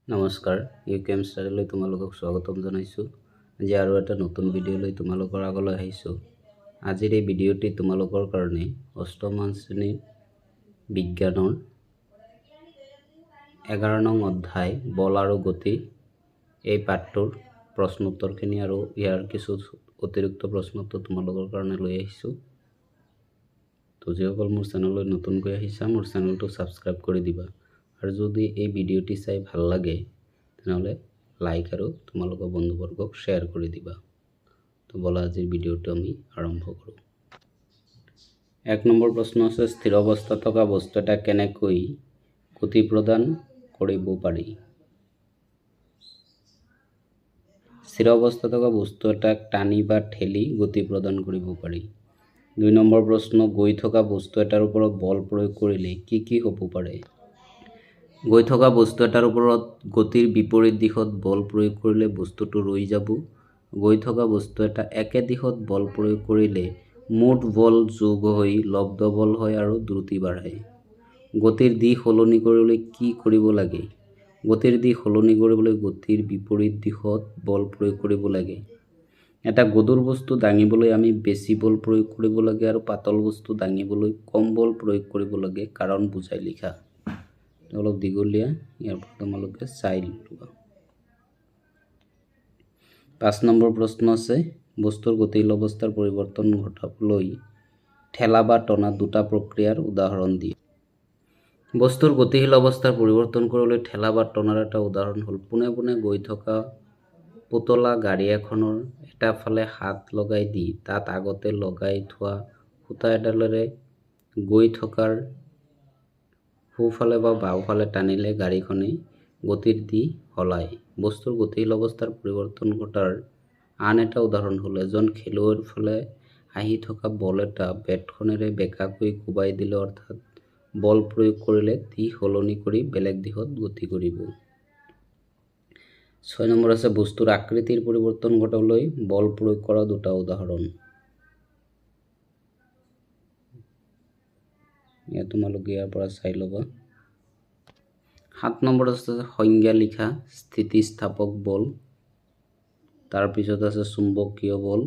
নমস্কাৰ ইউকেএম ষ্টাডিলৈ তোমালোকক স্বাগতম জনাইছোঁ। আজি আৰু এটা নতুন ভিডিঅ'লৈ তোমালোকৰ আগলৈ আহিছোঁ। আজিৰ এই ভিডিঅ'টি তোমালোকৰ কাৰণে অষ্টম শ্ৰেণীৰ বিজ্ঞানৰ 11 নং অধ্যায় বল আৰু গতি এই পাঠটোৰ প্ৰশ্ন উত্তৰখিনি আৰু ইয়াৰ কিছু অতিৰিক্ত প্ৰশ্ন উত্তৰ তোমালোকৰ কাৰণে লৈ আহিছোঁ। তো যিসকল মোৰ চেনেললৈ নতুনকৈ আহিছা মোৰ চেনেলটো ছাবস্ক্ৰাইব কৰি দিবা। আৰু যদি এই ভিডিঅ'টি চাই ভাল লাগে তেনেহলে লাইক আৰু তোমালোকৰ বন্ধুবৰ্গক শ্বেয়াৰ কৰি দিবা। তো বলা আজিৰ ভিডিঅ'টো আমি আৰম্ভ কৰোঁ। 1 নম্বৰ প্ৰশ্ন আছে, স্থিৰ অৱস্থাত থকা বস্তু এটা কেনেকৈ গতি প্ৰদান কৰিব পাৰি? স্থিৰ অৱস্থাত থকা বস্তু এটাক টানি বা ঠেলি গতি প্ৰদান কৰিব পাৰি। 2 নম্বৰ প্ৰশ্ন, গৈ থকা বস্তু এটাৰ ওপৰত বল প্ৰয়োগ কৰিলে কি কি হ'ব পাৰে? গৈ থকা বস্তু এটাৰ ওপৰত গতিৰ বিপৰীত দিশত বল প্ৰয়োগ কৰিলে বস্তুটো ৰৈ যাব। গৈ থকা বস্তু এটা একে দিশত বল প্ৰয়োগ কৰিলে মুঠ বল যোগ হৈ লব্ধ বল হয় আৰু দ্ৰুতি বাঢ়ে। গতিৰ দিশ সলনি কৰিবলৈ কি কৰিব লাগে? গতিৰ দিশ সলনি কৰিবলৈ গতিৰ বিপৰীত দিশত বল প্ৰয়োগ কৰিব লাগে। এটা গধুৰ বস্তু দাঙিবলৈ আমি বেছি বল প্ৰয়োগ কৰিব লাগে আৰু পাতল বস্তু দাঙিবলৈ কম বল প্ৰয়োগ কৰিব লাগে। কাৰণ বুজাই লিখা। অলপ দীঘলীয়া, ইয়াৰ পৰা তোমালোকে চাই লোৱা। 5 নম্বৰ প্ৰশ্ন আছে, বস্তুৰ গতিশীল অৱস্থাৰ পৰিৱৰ্তন ঘটাবলৈ ঠেলা বা টনা দুটা প্ৰক্ৰিয়াৰ উদাহৰণ দিয়ে। বস্তুৰ গতিশীল অৱস্থাৰ পৰিৱৰ্তন কৰিবলৈ ঠেলা বা টনাৰ এটা উদাহৰণ হ'ল পোনে পোনে গৈ থকা পুতলা গাড়ী এখনৰ এটা ফালে হাত লগাই দি তাত আগতে লগাই থোৱা সূতা এডালেৰে গৈ থকাৰ সোঁফালে বা বাওঁফালে টানিলে গাড়ীখনে গতিৰ দিশ সলায়। বস্তুৰ গতিশীল অৱস্থাৰ পৰিৱৰ্তন ঘটাৰ আন এটা উদাহৰণ হ'ল এজন খেলুৱৈৰ ফালে আহি থকা বল এটা বেটখনেৰে বেঁকাকৈ কোবাই দিলে, অৰ্থাৎ বল প্ৰয়োগ কৰিলে দিশ সলনি কৰি বেলেগ দিশত গতি কৰিব। 6 নম্বৰ আছে, বস্তুৰ আকৃতিৰ পৰিৱৰ্তন ঘটাবলৈ বল প্ৰয়োগ কৰা দুটা উদাহৰণ। তোমালোকে ইয়াৰ পৰা চাই ল'বা। 7 নম্বৰ আছে সংজ্ঞা লিখা, স্থিতিস্থাপক বল, তাৰপিছত আছে চুম্বকীয় বল,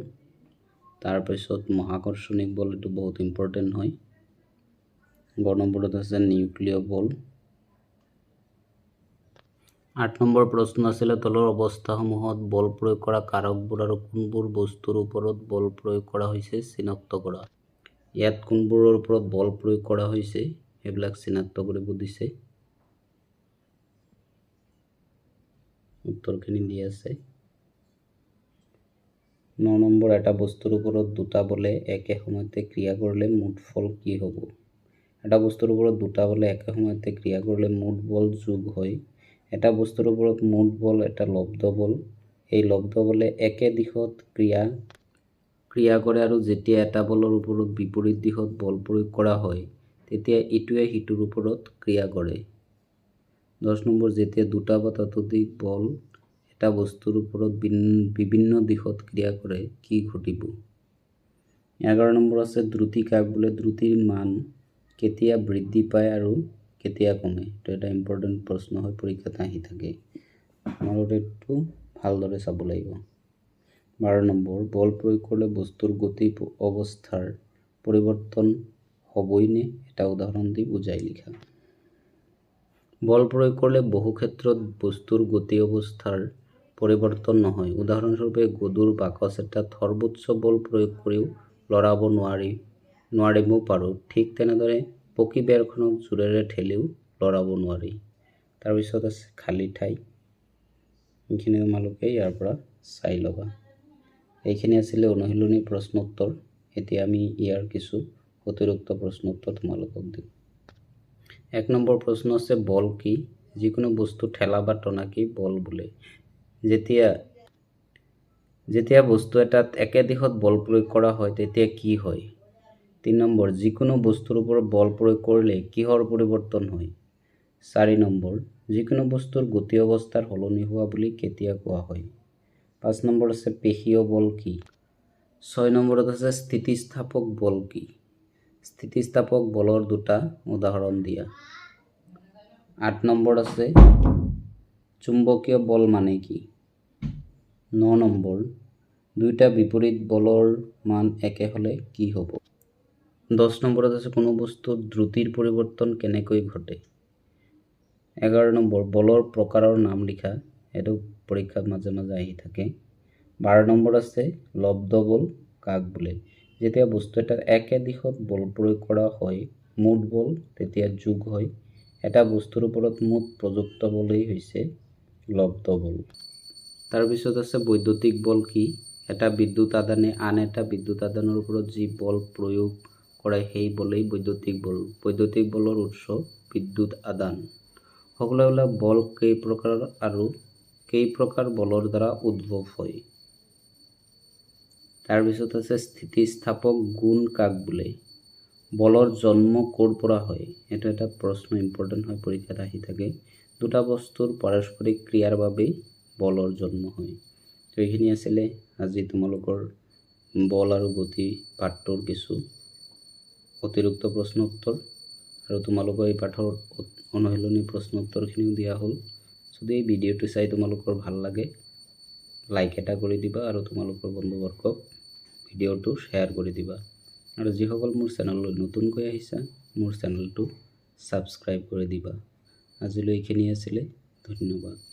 তাৰপিছত মহাকৰ্ষণিক বল, এইটো বহুত ইম্পৰ্টেণ্ট হয়। 9 নম্বৰত আছে নিউক্লিয় বল। 8 নম্বৰ প্ৰশ্ন আছিলে, তলৰ অৱস্থাসমূহত বল প্ৰয়োগ কৰা কাৰকবোৰ আৰু কোনবোৰ বস্তুৰ ওপৰত বল প্ৰয়োগ কৰা হৈছে চিনাক্ত কৰা। ইয়াত কোনবোৰৰ ওপৰত বল প্ৰয়োগ কৰা হৈছে সেইবিলাক চিনাক্ত কৰিব দিছে। উত্তৰখিনি দি আছে। 9 নম্বৰ, এটা বস্তুৰ ওপৰত দুটা বলে একে সময়তে ক্ৰিয়া কৰিলে মুঠ ফল কি হ'ব? এটা বস্তুৰ ওপৰত দুটা বলে একে সময়তে ক্ৰিয়া কৰিলে মুঠ বল যোগ হয়। এটা বস্তুৰ ওপৰত মুঠ বল এটা লব্ধ বল। এই লব্ধ বলে একে দিশত ক্ৰিয়া কৰে আৰু যেতিয়া এটা বলৰ ওপৰত বিপৰীত দিশত বল প্ৰয়োগ কৰা হয় তেতিয়া ইটোৱে সিটোৰ ওপৰত ক্ৰিয়া কৰে। 10 নম্বৰ, যেতিয়া দুটা বা ততোধিক বল এটা বস্তুৰ ওপৰত বিভিন্ন দিশত ক্ৰিয়া কৰে কি ঘটিব? 11 নম্বৰ আছে, দ্ৰুতি কাক বোলে? দ্ৰুতিৰ মান কেতিয়া বৃদ্ধি পায় আৰু কেতিয়া কমে? এইটো এটা ইম্পৰ্টেণ্ট প্ৰশ্ন হয়, পৰীক্ষাত আহি থাকে। তোমালোকে এইটো ভালদৰে চাব লাগিব। 12 নম্বৰ, বল প্ৰয়োগ কৰিলে বস্তুৰ গতি অৱস্থাৰ পৰিৱৰ্তন হ'বই নে? এটা উদাহৰণ দি বুজাই লিখা। বল প্ৰয়োগ কৰিলে বহু ক্ষেত্ৰত বস্তুৰ গতি অৱস্থাৰ পৰিৱৰ্তন নহয়। উদাহৰণস্বৰূপে গধুৰ বাকচ এটাত সৰ্বোচ্চ বল প্ৰয়োগ কৰিও লৰাব নোৱাৰিবও পাৰোঁ। ঠিক তেনেদৰে পকী বেৰখনক জোৰেৰে ঠেলিও লৰাব নোৱাৰি। তাৰপিছত আছে খালী ঠাই। এইখিনি তোমালোকে ইয়াৰ পৰা চাই ল'বা। এইখিনি আছিলে অনুশীলনী প্ৰশ্ন উত্তৰ। এতিয়া আমি ইয়াৰ কিছু অতিৰিক্ত প্ৰশ্ন উত্তৰ তোমালোকক দিম। 1 নম্বৰ প্ৰশ্ন আছে, বল কি? যিকোনো বস্তু ঠেলা বা টনা কি বল বোলে? যেতিয়া বস্তু এটাত একে দিশত বল প্ৰয়োগ কৰা হয় তেতিয়া কি হয়? 3 নম্বৰ, যিকোনো বস্তুৰ ওপৰত বল প্ৰয়োগ কৰিলে কিহৰ পৰিৱৰ্তন হয়? 4 নম্বৰ, যিকোনো বস্তুৰ গতি অৱস্থাৰ সলনি হোৱা বুলি কেতিয়া কোৱা হয়? 5 নম্বৰ আছে, পেশীয় বল কি? 6 নম্বৰত আছে, স্থিতিস্থাপক বল কি? স্থিতিস্থাপক বলৰ দুটা উদাহৰণ দিয়া। 8 নম্বৰ আছে, চুম্বকীয় বল মানে কি? 9 নম্বৰ, দুইটা বিপৰীত বলৰ মান একে হ'লে কি হ'ব? 10 নম্বৰত আছে কোনো বস্তুৰ দ্ৰুতিৰ পৰিৱৰ্তন কেনেকৈ ঘটে? 11 নম্বৰ, বলৰ প্ৰকাৰৰ নাম লিখা, এইটো পৰীক্ষাত মাজে মাজে আহি থাকে। 12 নম্বৰ আছে লব্ধ বল কাক বোলে? যেতিয়া বস্তু এটাৰ একে দিশত বল প্ৰয়োগ কৰা হয় মুঠ বল তেতিয়া যোগ হয়। এটা বস্তুৰ ওপৰত মুঠ প্ৰযুক্ত বলেই হৈছে লব্ধ বল। তাৰপিছত আছে বৈদ্যুতিক বল কি? এটা বিদ্যুৎ আদানে আন এটা বিদ্যুৎ আদানৰ ওপৰত যি বল প্ৰয়োগ কৰে সেই বলেই বৈদ্যুতিক বল। বৈদ্যুতিক বলৰ উৎস বিদ্যুৎ আদান। সকলোবিলাক বল কেই প্ৰকাৰ আৰু কেই প্ৰকাৰ বলৰ দ্বাৰা উদ্ভৱ হয়? তাৰপিছত আছে স্থিতিস্থাপক গুণ কাক বোলে? বলৰ জন্ম ক'ৰ পৰা হয়? এইটো এটা প্ৰশ্ন ইম্পৰ্টেণ্ট হয়, পৰীক্ষাত আহি থাকে। দুটা বস্তুৰ পাৰস্পৰিক ক্ৰিয়াৰ বাবেই বলৰ জন্ম হয়। তো এইখিনি আছিলে আজি তোমালোকৰ বল আৰু গতি পাঠটোৰ কিছু অতিৰিক্ত প্ৰশ্ন উত্তৰ, আৰু তোমালোকৰ এই পাঠৰ অনুশীলনী প্ৰশ্ন উত্তৰখিনিও দিয়া হ'ল। যদি এই ভিডিঅ'টো চাই তোমালোকৰ ভাল লাগে লাইক এটা কৰি দিবা আৰু তোমালোকৰ বন্ধুবৰ্গক ভিডিঅ'টো শ্বেয়াৰ কৰি দিবা। আৰু যিসকল মোৰ চেনেললৈ নতুনকৈ আহিছা মোৰ চেনেলটো ছাবস্ক্ৰাইব কৰি দিবা। আজিলৈ এইখিনি আছিলে, ধন্যবাদ।